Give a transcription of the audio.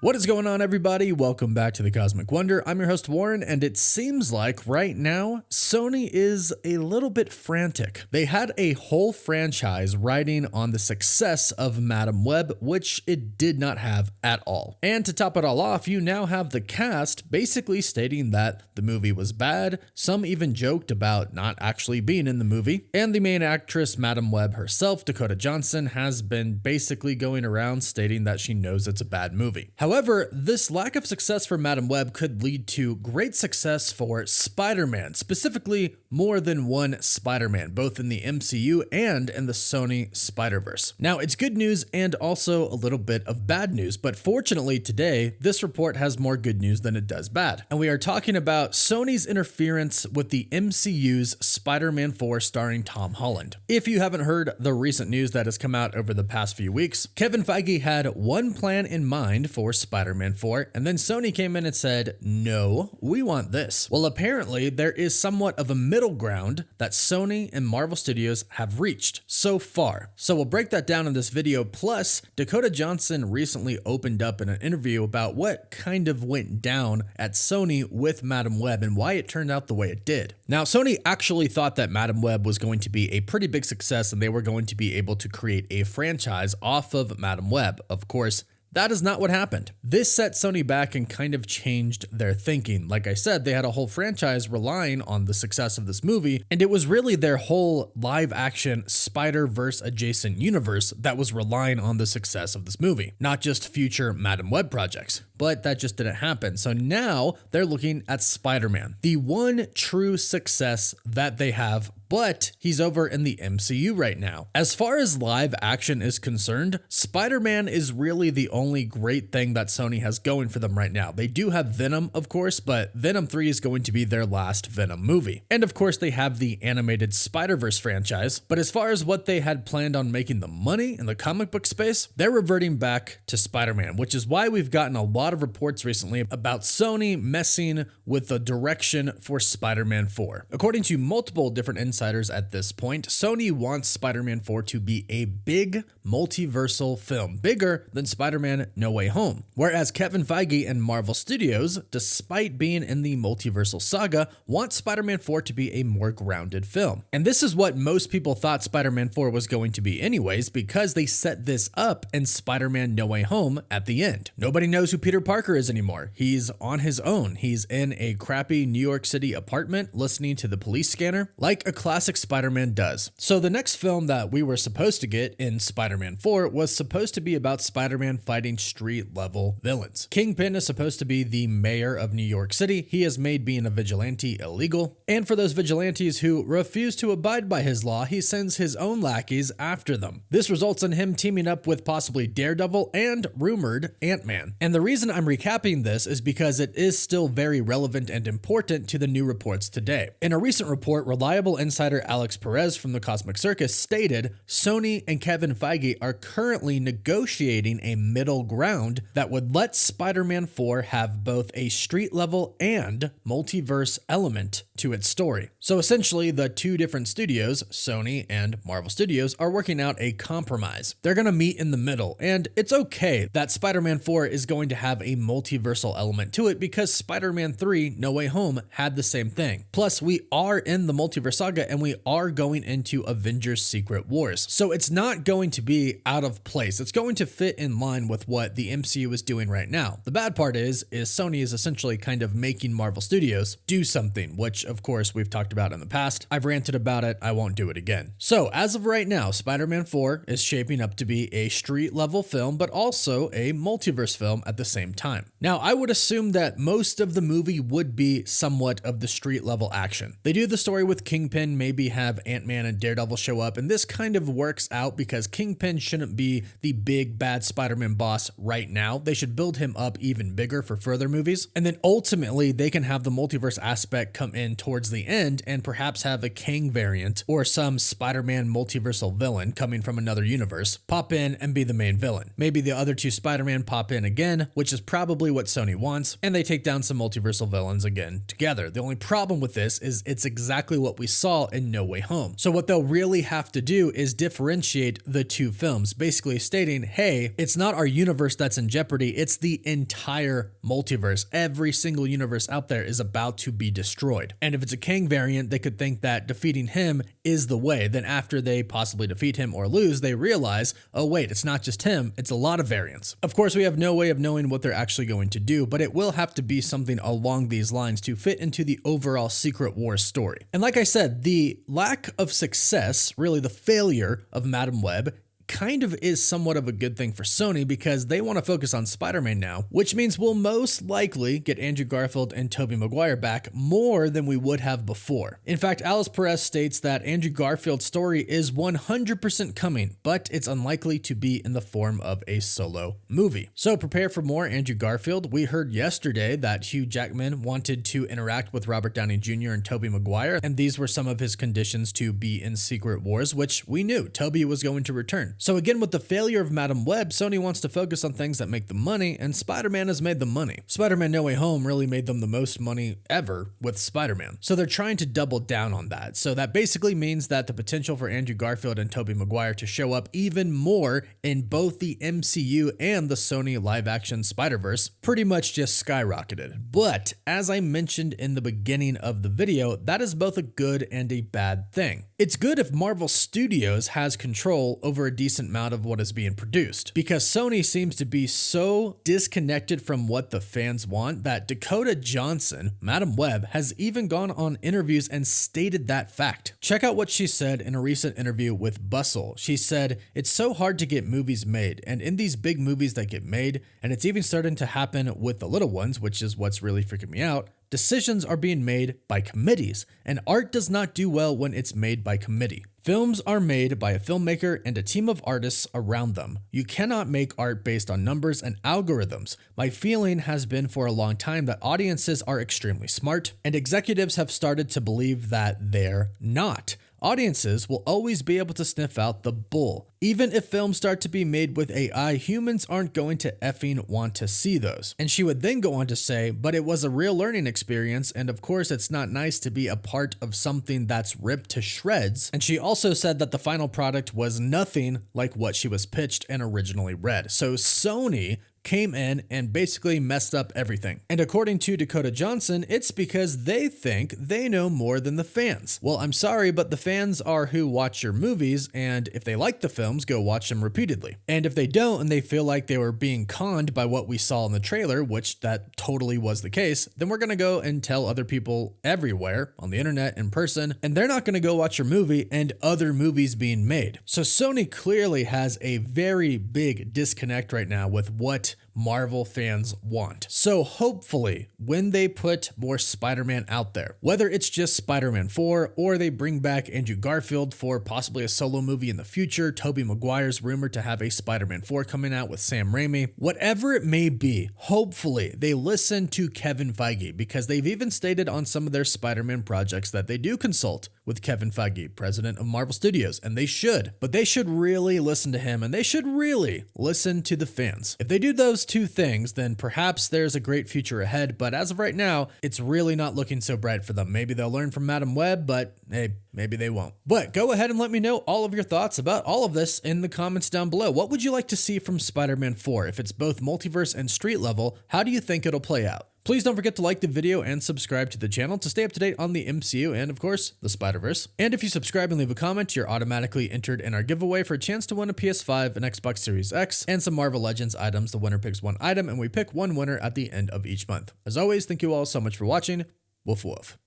What is going on, everybody? Welcome back to the Cosmic Wonder. I'm your host, Warren, and it seems like right now, Sony is a little bit frantic. They had a whole franchise riding on the success of Madam Web, which it did not have at all. And to top it all off, you now have the cast basically stating that the movie was bad. Some even joked about not actually being in the movie. And the main actress, Madam Web herself, Dakota Johnson, has been basically going around stating that she knows it's a bad movie. However, this lack of success for Madam Web could lead to great success for Spider-Man, specifically more than one Spider-Man, both in the MCU and in the Sony Spider-Verse. Now, it's good news and also a little bit of bad news, but fortunately today, this report has more good news than it does bad. And we are talking about Sony's interference with the MCU's Spider-Man 4 starring Tom Holland. If you haven't heard the recent news that has come out over the past few weeks, Kevin Feige had one plan in mind for Spider-Man 4, and then Sony came in and said, no, we want this. Well, apparently there is somewhat of a middle ground that Sony and Marvel Studios have reached so far. So we'll break that down in this video. Plus, Dakota Johnson recently opened up in an interview about what kind of went down at Sony with Madam Web and why it turned out the way it did. Now, Sony actually thought that Madam Web was going to be a pretty big success and they were going to be able to create a franchise off of Madam Web. Of course, that is not what happened. This set Sony back and kind of changed their thinking. Like I said, they had a whole franchise relying on the success of this movie, and it was really their whole live-action Spider-Verse adjacent universe that was relying on the success of this movie, not just future Madam Web projects. But that just didn't happen. So now they're looking at Spider-Man, the one true success that they have, but he's over in the MCU right now. As far as live action is concerned, Spider-Man is really the only great thing that Sony has going for them right now. They do have Venom, of course, but Venom 3 is going to be their last Venom movie. And of course, they have the animated Spider-Verse franchise. But as far as what they had planned on making the money in the comic book space, they're reverting back to Spider-Man, which is why we've gotten a lot of reports recently about Sony messing with the direction for Spider-Man 4. According to multiple different insiders at this point, Sony wants Spider-Man 4 to be a big multiversal film, bigger than Spider-Man No Way Home. Whereas Kevin Feige and Marvel Studios, despite being in the multiversal saga, want Spider-Man 4 to be a more grounded film. And this is what most people thought Spider-Man 4 was going to be anyways, because they set this up in Spider-Man No Way Home at the end. Nobody knows who Peter Parker is anymore. He's on his own. He's in a crappy New York City apartment listening to the police scanner like a classic Spider-Man does. So the next film that we were supposed to get in Spider-Man 4 was supposed to be about Spider-Man fighting street-level villains. Kingpin is supposed to be the mayor of New York City. He has made being a vigilante illegal. And for those vigilantes who refuse to abide by his law, he sends his own lackeys after them. This results in him teaming up with possibly Daredevil and rumored Ant-Man. And the reason I'm recapping this is because it is still very relevant and important to the new reports today. In a recent report, reliable insider Alex Perez from the Cosmic Circus stated Sony and Kevin Feige are currently negotiating a middle ground that would let Spider-Man 4 have both a street level and multiverse element to its story. So essentially, the two different studios, Sony and Marvel Studios, are working out a compromise. They're going to meet in the middle, and it's okay that Spider-Man 4 is going to have a multiversal element to it because Spider-Man 3 No Way Home had the same thing. Plus, we are in the multiverse saga and we are going into Avengers Secret Wars. So it's not going to be out of place. It's going to fit in line with what the MCU is doing right now. The bad part is Sony is essentially kind of making Marvel Studios do something, which of course we've talked about in the past. I've ranted about it. I won't do it again. So as of right now, Spider-Man 4 is shaping up to be a street level film, but also a multiverse film at the same time. Now, I would assume that most of the movie would be somewhat of the street level action. They do the story with Kingpin, maybe have Ant-Man and Daredevil show up, and this kind of works out because Kingpin shouldn't be the big bad Spider-Man boss right now. They should build him up even bigger for further movies. And then ultimately they can have the multiverse aspect come in in towards the end and perhaps have a Kang variant or some Spider-Man multiversal villain coming from another universe pop in and be the main villain. Maybe the other two Spider-Man pop in again, which is probably what Sony wants, and they take down some multiversal villains again together. The only problem with this is it's exactly what we saw in No Way Home. So what they'll really have to do is differentiate the two films, basically stating, hey, it's not our universe that's in jeopardy, it's the entire multiverse. Every single universe out there is about to be destroyed. And if it's a Kang variant, they could think that defeating him is the way. Then after they possibly defeat him or lose, they realize, oh wait, it's not just him, it's a lot of variants. Of course, we have no way of knowing what they're actually going to do, but it will have to be something along these lines to fit into the overall Secret Wars story. And like I said, the lack of success, really the failure of Madam Web, kind of is somewhat of a good thing for Sony because they want to focus on Spider-Man now, which means we'll most likely get Andrew Garfield and Tobey Maguire back more than we would have before. In fact, Alice Perez states that Andrew Garfield's story is 100% coming, but it's unlikely to be in the form of a solo movie. So prepare for more Andrew Garfield. We heard yesterday that Hugh Jackman wanted to interact with Robert Downey Jr. and Tobey Maguire, and these were some of his conditions to be in Secret Wars, which we knew Tobey was going to return. So again, with the failure of Madam Web, Sony wants to focus on things that make the money, and Spider-Man has made the money. Spider-Man No Way Home really made them the most money ever with Spider-Man. So they're trying to double down on that. So that basically means that the potential for Andrew Garfield and Tobey Maguire to show up even more in both the MCU and the Sony live-action Spider-Verse pretty much just skyrocketed. But as I mentioned in the beginning of the video, that is both a good and a bad thing. It's good if Marvel Studios has control over a decent amount of what is being produced, because Sony seems to be so disconnected from what the fans want that Dakota Johnson, Madam Web, has even gone on interviews and stated that fact. Check out what she said in a recent interview with Bustle. She said, "It's so hard to get movies made, and in these big movies that get made, and it's even starting to happen with the little ones, which is what's really freaking me out, decisions are being made by committees, and art does not do well when it's made by committee. Films are made by a filmmaker and a team of artists around them. You cannot make art based on numbers and algorithms. My feeling has been for a long time that audiences are extremely smart, and executives have started to believe that they're not. Audiences will always be able to sniff out the bull. Even if films start to be made with AI, humans aren't going to effing want to see those." And she would then go on to say, "But it was a real learning experience, and of course it's not nice to be a part of something that's ripped to shreds." And she also said that the final product was nothing like what she was pitched and originally read. So Sony came in and basically messed up everything. And according to Dakota Johnson, it's because they think they know more than the fans. Well, I'm sorry, but the fans are who watch your movies, and if they like the films, go watch them repeatedly. And if they don't, and they feel like they were being conned by what we saw in the trailer, which that totally was the case, then we're gonna go and tell other people everywhere, on the internet, in person, and they're not gonna go watch your movie and other movies being made. So Sony clearly has a very big disconnect right now with what Marvel fans want. So hopefully when they put more Spider-Man out there, whether it's just Spider-Man 4 or they bring back Andrew Garfield for possibly a solo movie in the future, Tobey Maguire's rumored to have a Spider-Man 4 coming out with Sam Raimi, whatever it may be, hopefully they listen to Kevin Feige, because they've even stated on some of their Spider-Man projects that they do consult with Kevin Feige, president of Marvel Studios, and they should. But they should really listen to him, and they should really listen to the fans. If they do those two things, then perhaps there's a great future ahead, but as of right now, it's really not looking so bright for them. Maybe they'll learn from Madam Web, but hey, maybe they won't. But go ahead and let me know all of your thoughts about all of this in the comments down below. What would you like to see from Spider-Man 4? If it's both multiverse and street level, how do you think it'll play out? Please don't forget to like the video and subscribe to the channel to stay up to date on the MCU and, of course, the Spider-Verse. And if you subscribe and leave a comment, you're automatically entered in our giveaway for a chance to win a PS5, an Xbox Series X, and some Marvel Legends items. The winner picks one item, and we pick one winner at the end of each month. As always, thank you all so much for watching. Woof woof.